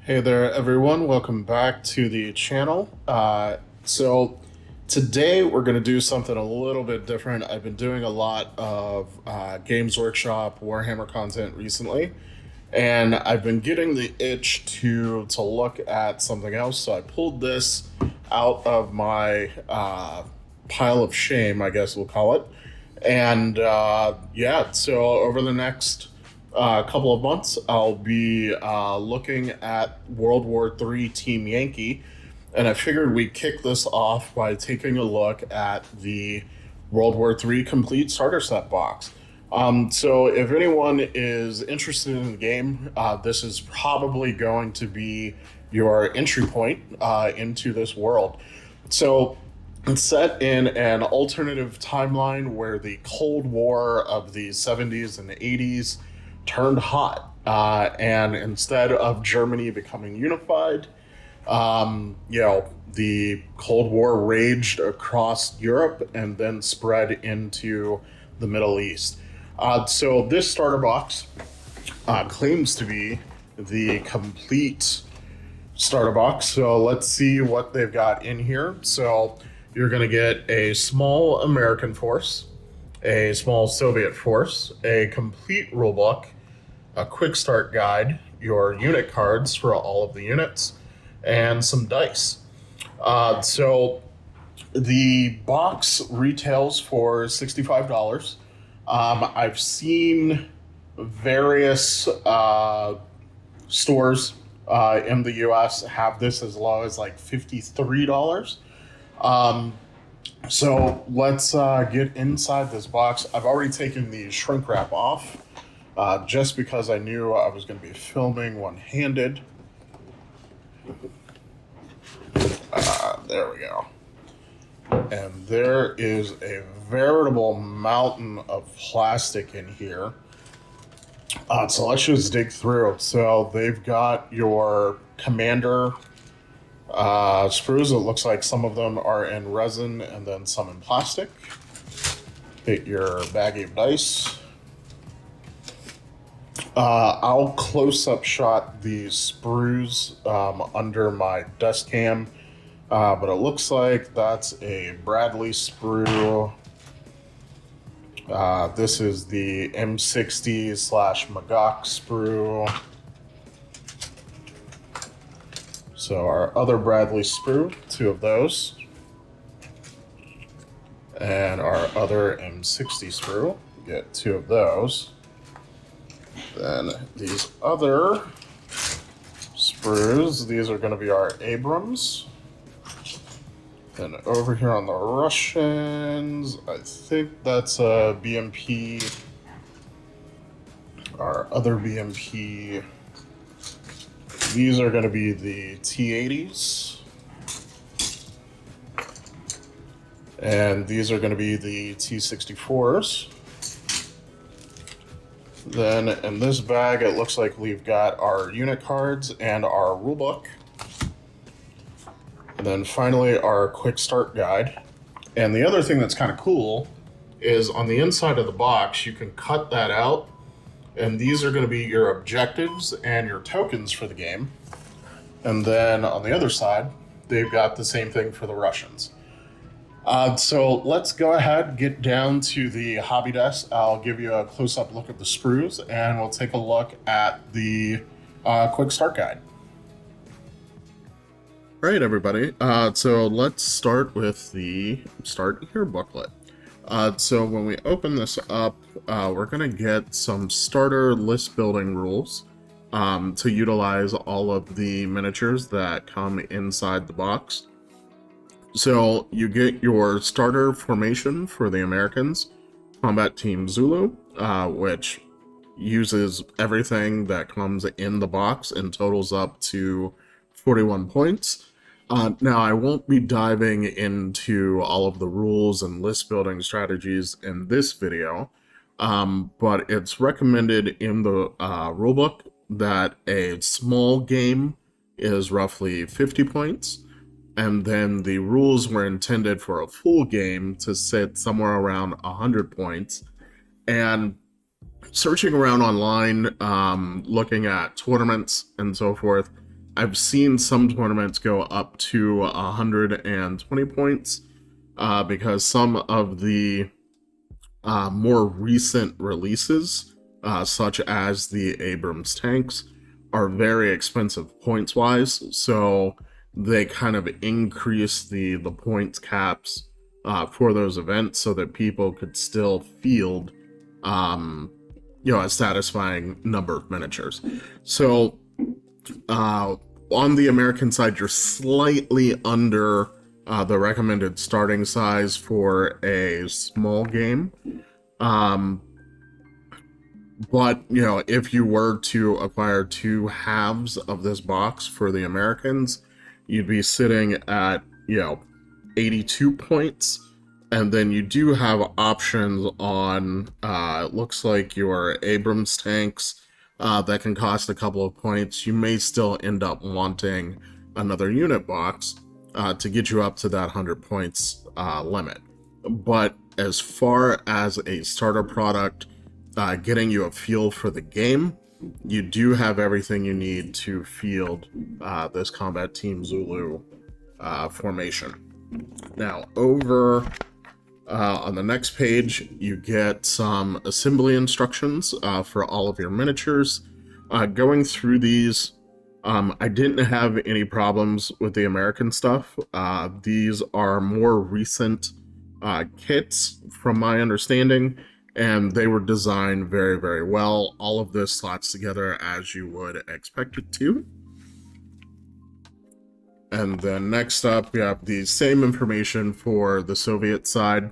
Hey there, everyone. Welcome back to the channel. So today we're going to do something a little bit different. I've been doing a lot of Games Workshop Warhammer content recently, and I've been getting the itch to look at something else. So I pulled this out of my pile of shame, I guess we'll call it. And yeah, so over the next couple of months, I'll be looking at World War III Team Yankee, and I figured we'd kick this off by taking a look at the World War III Complete Starter Set box. So if anyone is interested in the game, this is probably going to be your entry point into this world. So it's set in an alternative timeline where the Cold War of the 70s and 80s turned hot. And instead of Germany becoming unified, the Cold War raged across Europe and then spread into the Middle East. So this starter box claims to be the complete starter box. So let's see what they've got in here. So you're going to get a small American force, a small Soviet force, a complete rulebook, a quick start guide, your unit cards for all of the units, and some dice. So the box retails for $65. I've seen various stores in the US have this as low as like $53. So let's get inside this box. I've already taken the shrink wrap off just because I knew I was going to be filming one-handed. There we go. And there is a veritable mountain of plastic in here. So let's just dig through. So they've got your commander sprues. It looks like some of them are in resin and then some in plastic. Hit your baggie of dice. I'll close-up shot these sprues under my desk cam, but it looks like that's a Bradley sprue. This is the M60/Magog sprue. So our other Bradley sprue, two of those. And our other M60 sprue, get two of those. Then these other sprues, these are going to be our Abrams. Then over here on the Russians, I think that's a BMP. Our other BMP, these are going to be the T-80s. And these are going to be the T-64s. Then in this bag, it looks like we've got our unit cards and our rulebook. And then finally, our quick start guide. And the other thing that's kind of cool is on the inside of the box, you can cut that out. And these are going to be your objectives and your tokens for the game. And then on the other side, they've got the same thing for the Russians. So let's go ahead, get down to the hobby desk. I'll give you a close-up look at the sprues, and we'll take a look at the quick start guide. All right, everybody. So let's start with the Start Here booklet. So when we open this up, we're going to get some starter list building rules to utilize all of the miniatures that come inside the box. So you get your starter formation for the Americans, Combat Team Zulu, which uses everything that comes in the box and totals up to 41 points. Now, I won't be diving into all of the rules and list building strategies in this video, but it's recommended in the rulebook that a small game is roughly 50 points. And then the rules were intended for a full game to sit somewhere around 100 points. And searching around online, looking at tournaments and so forth, I've seen some tournaments go up to 120 points because some of the more recent releases, such as the Abrams tanks, are very expensive points-wise, so they kind of increase the points caps for those events so that people could still field a satisfying number of miniatures. So on the American side, you're slightly under the recommended starting size for a small game. But, if you were to acquire 2 halves of this box for the Americans, you'd be sitting at, 82 points. And then you do have options on, it looks like your Abrams tanks that can cost a couple of points. You may still end up wanting another unit box to get you up to that 100 points limit. But as far as a starter product, getting you a feel for the game, you do have everything you need to field this Combat Team Zulu formation. Now, over on the next page, you get some assembly instructions for all of your miniatures. Going through these, I didn't have any problems with the American stuff. These are more recent kits, from my understanding, and they were designed very, very well. All of this slots together as you would expect it to. And then next up, we have the same information for the Soviet side.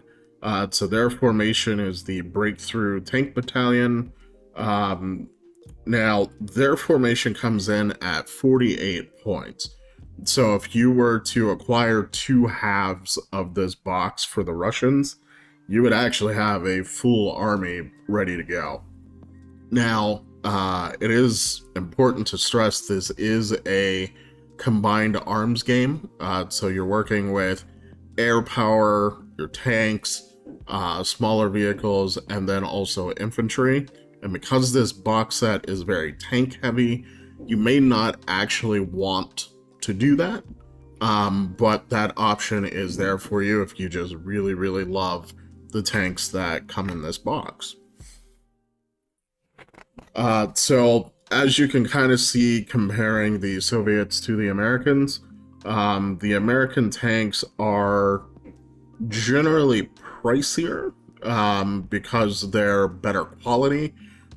So their formation is the Breakthrough Tank Battalion. Now, their formation comes in at 48 points. So if you were to acquire 2 halves of this box for the Russians, you would actually have a full army ready to go. Now, it is important to stress this is a combined arms game. So you're working with air power, your tanks, smaller vehicles, and then also infantry. And because this box set is very tank heavy, you may not actually want to do that. But that option is there for you if you just really, really love the tanks that come in this box. So as you can kind of see, comparing the Soviets to the Americans, the American tanks are generally pricier because they're better quality.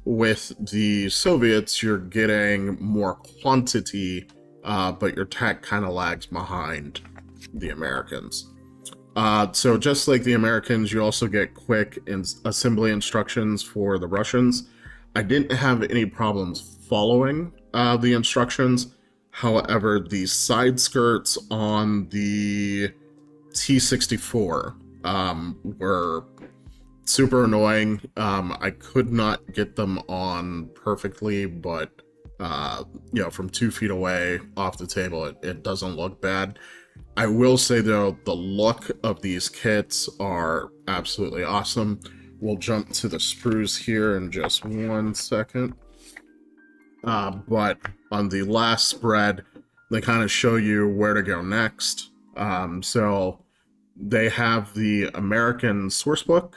With the Soviets, you're getting more quantity, but your tech kind of lags behind the Americans. So just like the Americans, you also get quick assembly instructions for the Russians. I didn't have any problems following the instructions. However, the side skirts on the T-64 were super annoying. I could not get them on perfectly, but from 2 feet away off the table, it doesn't look bad. I will say, though, the look of these kits are absolutely awesome. We'll jump to the sprues here in just 1 second. But on the last spread, they kind of show you where to go next. So they have the American sourcebook,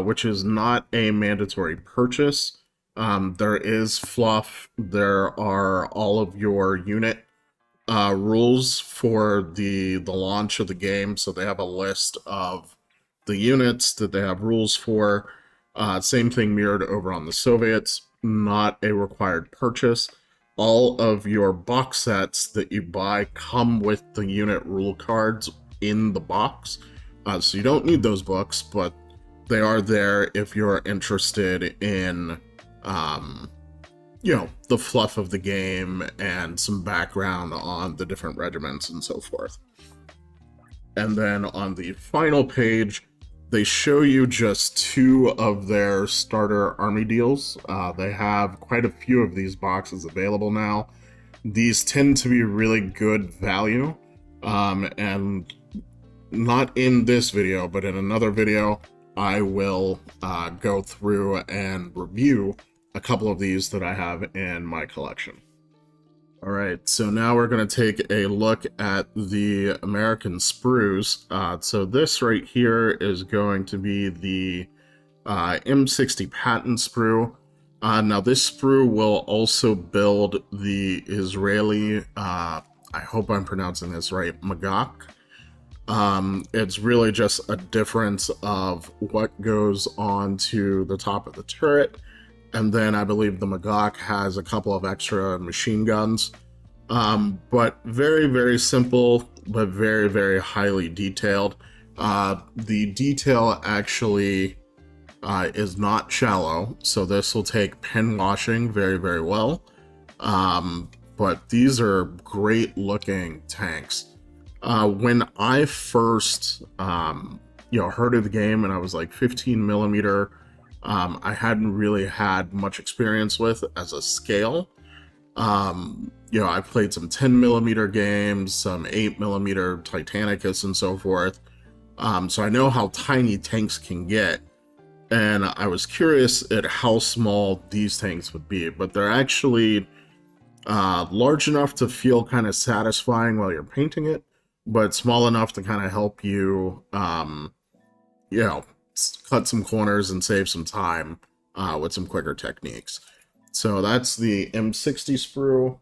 which is not a mandatory purchase. There is fluff. There are all of your unit rules for the launch of the game. So they have a list of the units that they have rules for. Same thing mirrored over on the Soviets. Not a required purchase. All of your box sets that you buy come with the unit rule cards in the box. So you don't need those books, but they are there if you're interested in, the fluff of the game and some background on the different regiments and so forth. And then on the final page, they show you just 2 of their starter army deals. They have quite a few of these boxes available now. These tend to be really good value, and not in this video, but in another video, I will go through and review a couple of these that I have in my collection. All right, so now we're going to take a look at the American sprues. So this right here is going to be the M60 patent sprue. Now this sprue will also build the Israeli, I hope I'm pronouncing this right, Magak. It's really just a difference of what goes onto the top of the turret. And then I believe the Magak has a couple of extra machine guns. But very, very simple, but very, very highly detailed. The detail actually is not shallow, so this will take pen washing very, very well. But these are great looking tanks. When I first, heard of the game, and I was like 15 millimeter, I hadn't really had much experience with as a scale. I played some 10 millimeter games, some 8 millimeter Titanicus, and so forth. So I know how tiny tanks can get, and I was curious at how small these tanks would be, but they're actually large enough to feel kind of satisfying while you're painting it, but small enough to kind of help you, cut some corners and save some time with some quicker techniques. So that's the M60 sprue.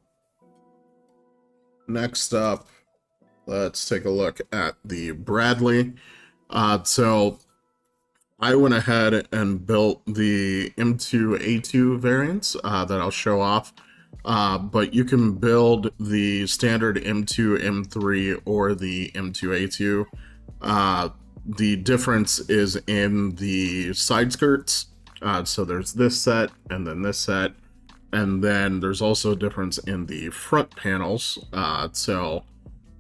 Next up, let's take a look at the Bradley. So I went ahead and built the M2A2 variants that I'll show off. But you can build the standard M2, M3, or the M2A2. The difference is in the side skirts. So there's this set and then this set. And then there's also a difference in the front panels. So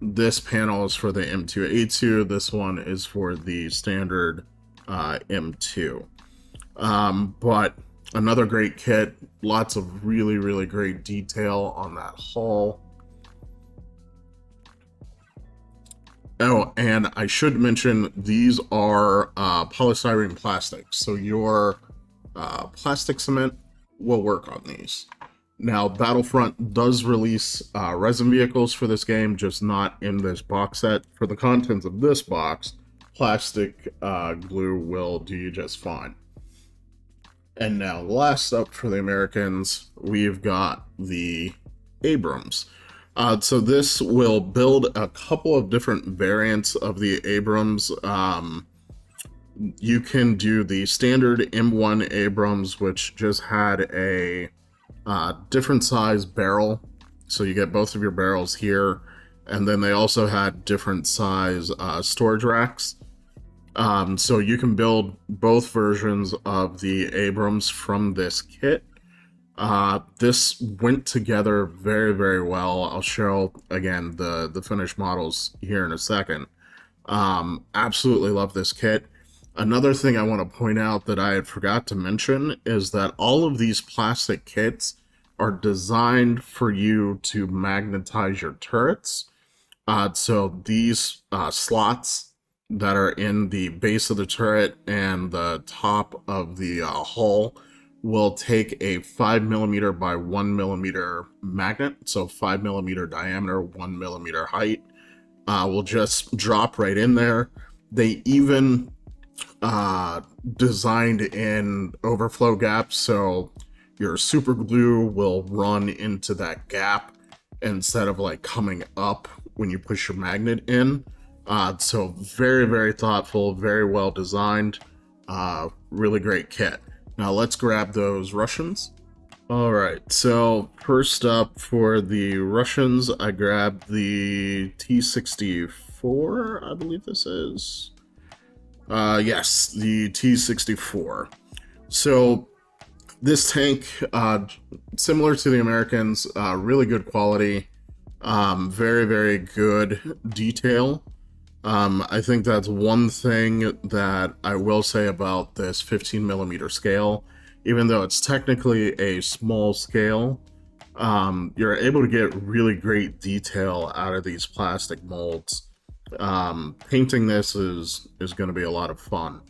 this panel is for the M2A2. This one is for the standard M2. But another great kit. Lots of really, really great detail on that hull. Oh, and I should mention these are polystyrene plastics. So your plastic cement will work on these. Now, Battlefront does release resin vehicles for this game, just not in this box set. For the contents of this box, plastic glue will do you just fine. And now, last up for the Americans, we've got the Abrams. So this will build a couple of different variants of the Abrams. You can do the standard M1 Abrams, which just had a different size barrel. So you get both of your barrels here. And then they also had different size storage racks. So you can build both versions of the Abrams from this kit. This went together very, very well. I'll show, again, the finished models here in a second. Absolutely love this kit. Another thing I want to point out that I had forgot to mention is that all of these plastic kits are designed for you to magnetize your turrets. So these slots that are in the base of the turret and the top of the hull will take a 5mm by 1mm magnet, so 5mm diameter, 1mm height. Will just drop right in there. They even designed in overflow gaps, so your super glue will run into that gap instead of like coming up when you push your magnet in. So very, very thoughtful, very well designed, really great kit. Now let's grab those Russians. All right, so first up for the Russians, I grabbed the T64, I believe this is. Yes, the T64. So this tank, similar to the Americans, really good quality, very, very good detail. I think that's one thing that I will say about this 15mm scale. Even though it's technically a small scale, you're able to get really great detail out of these plastic molds. Painting this is going to be a lot of fun.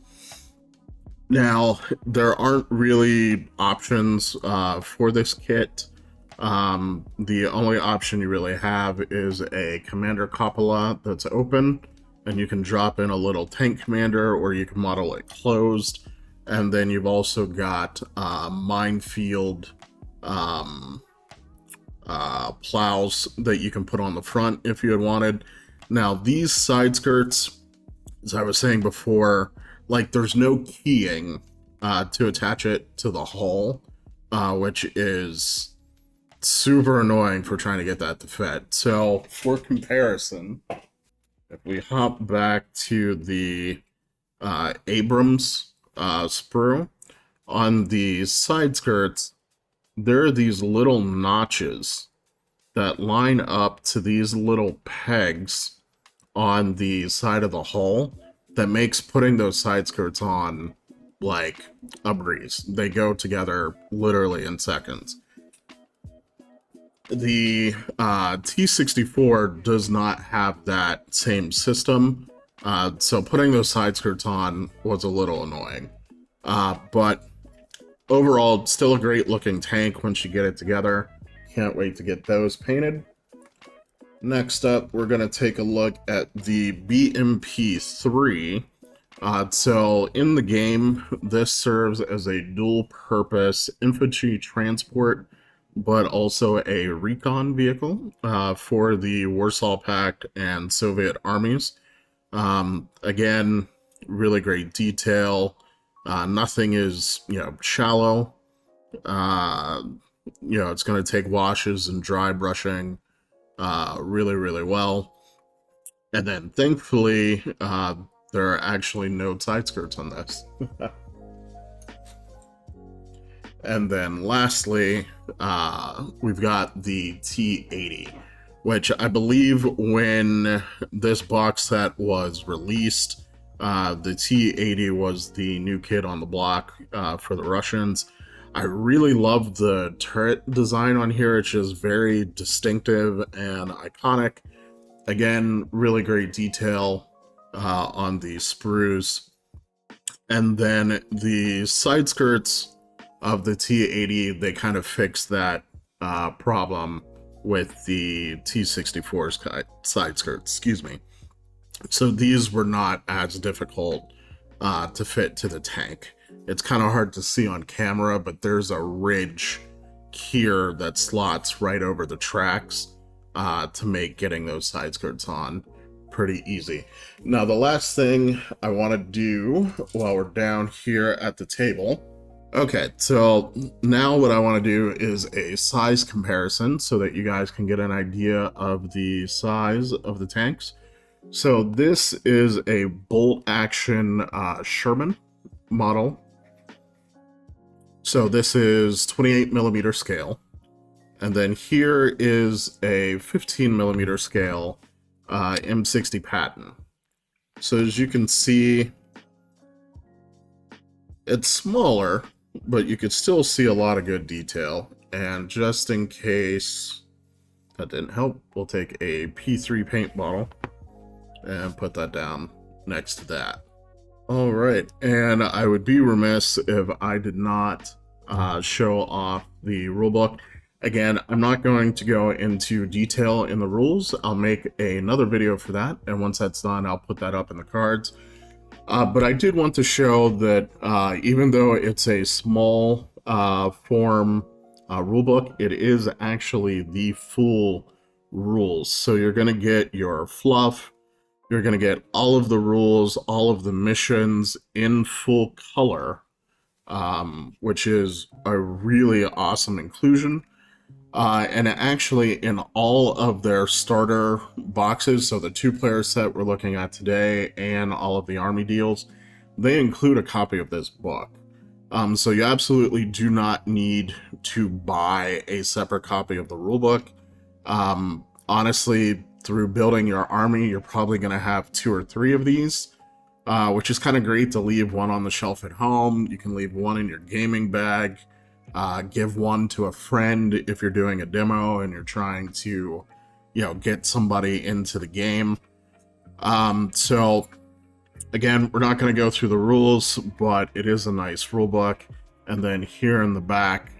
Now, there aren't really options for this kit. The only option you really have is a commander cupola that's open, and you can drop in a little tank commander, or you can model it closed. And then you've also got minefield plows that you can put on the front if you had wanted. Now, these side skirts, as I was saying before, like there's no keying to attach it to the hull, which is super annoying for trying to get that to fit. So for comparison, if we hop back to the Abrams sprue, on the side skirts, there are these little notches that line up to these little pegs on the side of the hull that makes putting those side skirts on like a breeze. They go together literally in seconds. The T64 does not have that same system, so putting those side skirts on was a little annoying. But overall, still a great looking tank once you get it together. Can't wait to get those painted. Next up, we're going to take a look at the BMP3. So in the game, this serves as a dual-purpose infantry transport, but also a recon vehicle for the Warsaw Pact and Soviet armies. Again, really great detail. Nothing is, shallow. It's going to take washes and dry brushing really, really well. And then, thankfully, there are actually no side skirts on this. And then lastly, we've got the T80, which I believe when this box set was released, the T80 was the new kid on the block for the Russians. I really love the turret design on here. It's just very distinctive and iconic. Again, really great detail on the sprues. And then the side skirts of the T80, they kind of fixed that problem with the T64's side skirts, So these were not as difficult to fit to the tank. It's kind of hard to see on camera, but there's a ridge here that slots right over the tracks to make getting those side skirts on pretty easy. Now, the last thing I want to do while we're down here at the table. Okay, so now what I want to do is a size comparison so that you guys can get an idea of the size of the tanks. So this is a bolt action Sherman model. So this is 28 millimeter scale. And then here is a 15 millimeter scale M60 Patton. So as you can see, it's smaller, but you could still see a lot of good detail. And just in case that didn't help, we'll take a P3 paint bottle and put that down next to that. All right, and I would be remiss if I did not show off the rulebook. Again, I'm not going to go into detail in the rules. I'll make another video for that, and once that's done, I'll put that up in the cards. But I did want to show that even though it's a small form rulebook, it is actually the full rules. So you're going to get your fluff, you're going to get all of the rules, all of the missions in full color, which is a really awesome inclusion. And actually in all of their starter boxes, so the 2-player set we're looking at today and all of the army deals, they include a copy of this book. So you absolutely do not need to buy a separate copy of the rulebook. Honestly, through building your army, you're probably going to have 2 or 3 of these, which is kind of great to leave one on the shelf at home. You can leave one in your gaming bag. Give one to a friend if you're doing a demo and you're trying to, get somebody into the game. So again, we're not going to go through the rules, but it is a nice rule book. And then here in the back,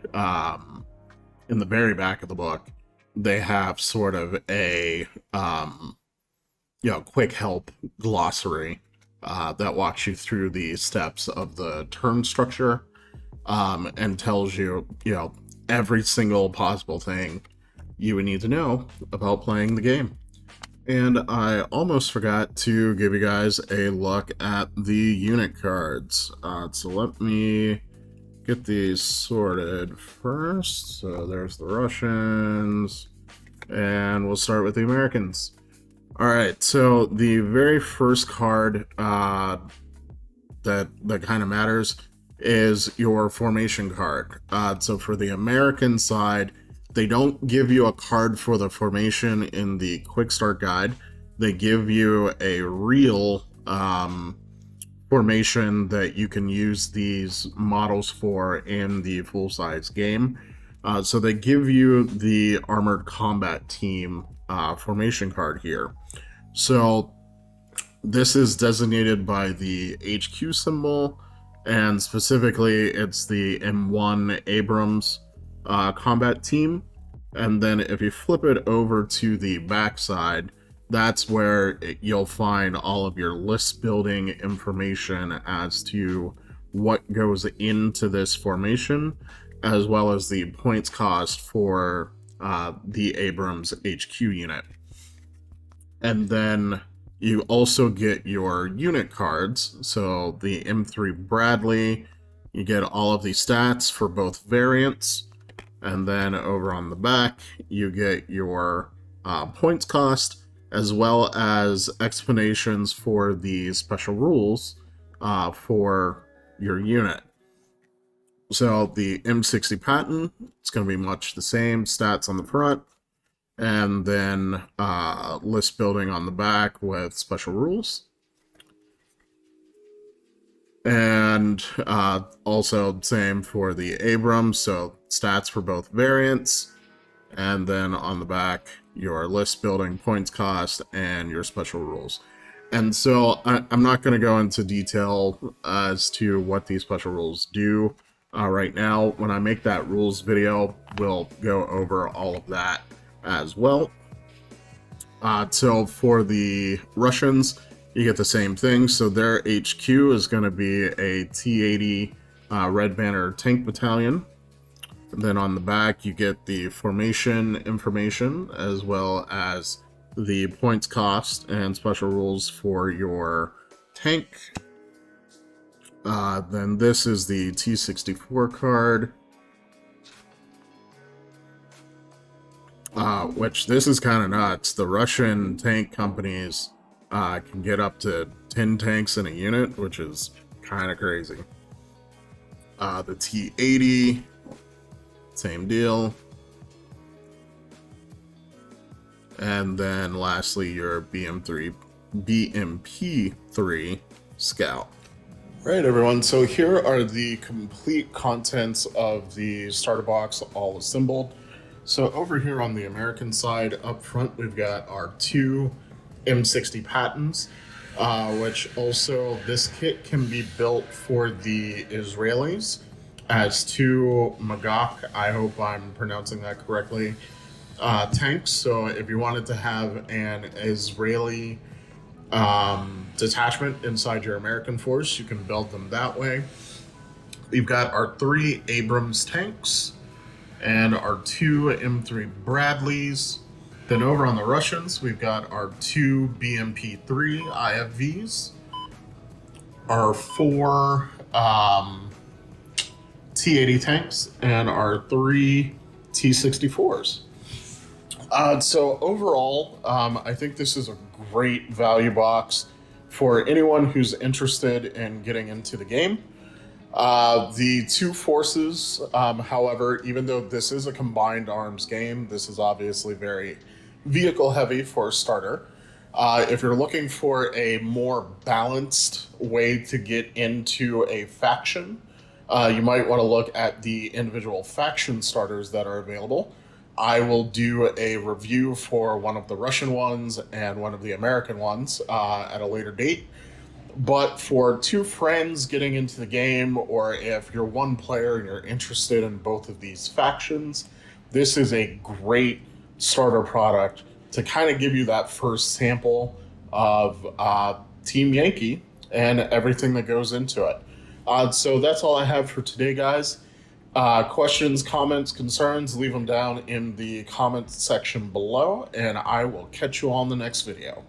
in the very back of the book, they have sort of a quick help glossary that walks you through the steps of the turn structure, and tells you, every single possible thing you would need to know about playing the game. And I almost forgot to give you guys a look at the unit cards. So let me get these sorted first. So there's the Russians, and we'll start with the Americans. All right, so the very first card that kind of matters is your formation card. So for the American side, they don't give you a card for the formation in the quick start guide. They give you a real formation that you can use these models for in the full-size game. So they give you the Armored Combat Team formation card here. So this is designated by the HQ symbol, and specifically it's the M1 Abrams combat team. And then if you flip it over to the backside, that's where you'll find all of your list building information as to what goes into this formation, as well as the points cost for the Abrams HQ unit. And then you also get your unit cards. So the M3 Bradley, you get all of the stats for both variants. And then over on the back, you get your points cost, as well as explanations for the special rules for your unit. So the M60 Patton, it's going to be much the same, stats on the front, and then list building on the back with special rules. And also same for the Abrams, so stats for both variants, and then on the back your list building, points cost, and your special rules. And so I'm not going to go into detail as to what these special rules do right now. When I make that rules video, we'll go over all of that as well. So for the Russians, you get the same thing. So their HQ is going to be a T-80 Red Banner Tank Battalion. And then on the back, you get the formation information, as well as the points cost and special rules for your tank. Then this is the T-64 card. Which this is kind of nuts. The Russian tank companies can get up to 10 tanks in a unit, which is kind of crazy. The T-80, same deal. And then lastly, your BMP-3 Scout. Right, everyone, so here are the complete contents of the starter box all assembled. So over here on the American side, up front, we've got our two M60 Pattons, which also, this kit can be built for the Israelis as two Magach, I hope I'm pronouncing that correctly, tanks. So if you wanted to have an Israeli detachment inside your American force, you can build them that way. We've got our three Abrams tanks and our two M3 Bradleys. Then over on the Russians, we've got our two BMP-3 IFVs, our four T-80 tanks, and our three T-64s. So overall, I think this is a great value box for anyone who's interested in getting into the game. The two forces, however, even though this is a combined arms game, this is obviously very vehicle heavy for a starter. If you're looking for a more balanced way to get into a faction, you might want to look at the individual faction starters that are available. I will do a review for one of the Russian ones and one of the American ones at a later date. But for two friends getting into the game, or if you're one player and you're interested in both of these factions, this is a great starter product to kind of give you that first sample of Team Yankee and everything that goes into it. So that's all I have for today, guys. Questions, comments, concerns, leave them down in the comments section below, and I will catch you on the next video.